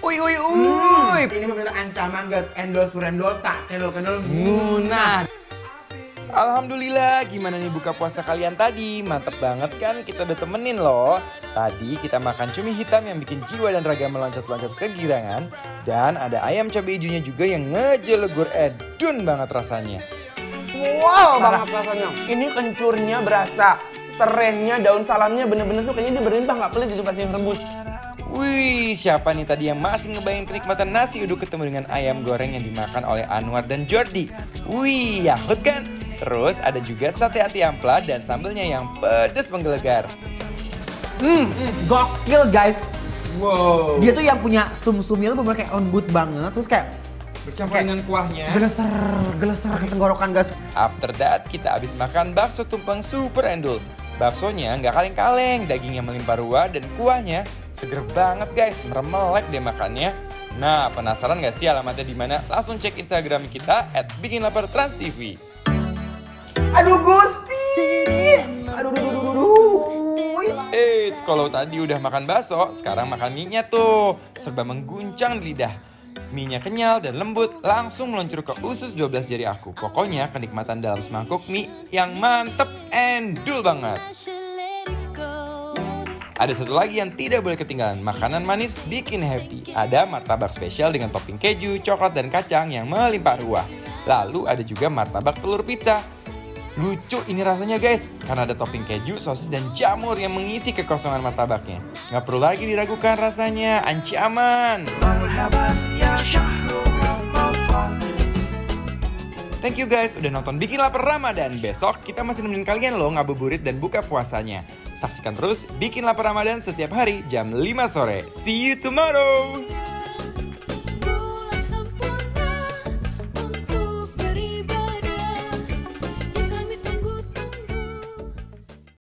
Uy. Ini bener ancaman guys, endol surendol tak kendol Munah. Alhamdulillah, gimana nih buka puasa kalian tadi? Mantep banget kan, kita udah temenin loh. Tadi kita makan cumi hitam yang bikin jiwa dan raga meloncat-loncat kegirangan. Dan ada ayam cabai hijaunya juga yang ngejelegur edun banget rasanya. Wow banget rasanya. Ini kencurnya berasa, serehnya, daun salamnya bener-bener tuh kayaknya dia berlimpah, nggak pelit itu pas yang rebus. Wih, siapa nih tadi yang masih ngebayangin kenikmatan nasi uduk ketemu dengan ayam goreng yang dimakan oleh Anwar dan Jordi? Wih, yahut kan? Terus ada juga sate ati ampla dan sambelnya yang pedes menggelegar. Gokil guys. Wow. Dia tuh yang punya sum-sumnya tuh bener kayak lembut banget. Terus kayak Bercampur dengan kuahnya. geleser ke tenggorokan guys. After that, kita habis makan bakso tumpeng super endul. Baksonya nggak kaleng-kaleng, dagingnya melimpah ruah dan kuahnya seger banget guys, meremelek deh makannya. Nah, penasaran nggak sih alamatnya di mana? Langsung cek Instagram kita @bikinlapartransTV. Aduh Gusti. Eits, kalau tadi udah makan bakso, sekarang makan mie-nya tuh. Serba mengguncang di lidah. Mie-nya kenyal dan lembut, langsung meluncur ke usus 12 jari aku. Pokoknya kenikmatan dalam semangkuk mie yang mantep endul banget. Ada satu lagi yang tidak boleh ketinggalan, makanan manis bikin happy. Ada martabak spesial dengan topping keju, coklat, dan kacang yang melimpah ruah. Lalu ada juga martabak telur pizza. Lucu ini rasanya guys, karena ada topping keju, sosis, dan jamur yang mengisi kekosongan martabaknya. Nggak perlu lagi diragukan rasanya, ancaman. Thank you guys udah nonton Bikin Lapar Ramadan. Besok kita masih nemenin kalian loh ngabuburit dan buka puasanya. Saksikan terus Bikin Lapar Ramadan setiap hari jam 5 sore. See you tomorrow!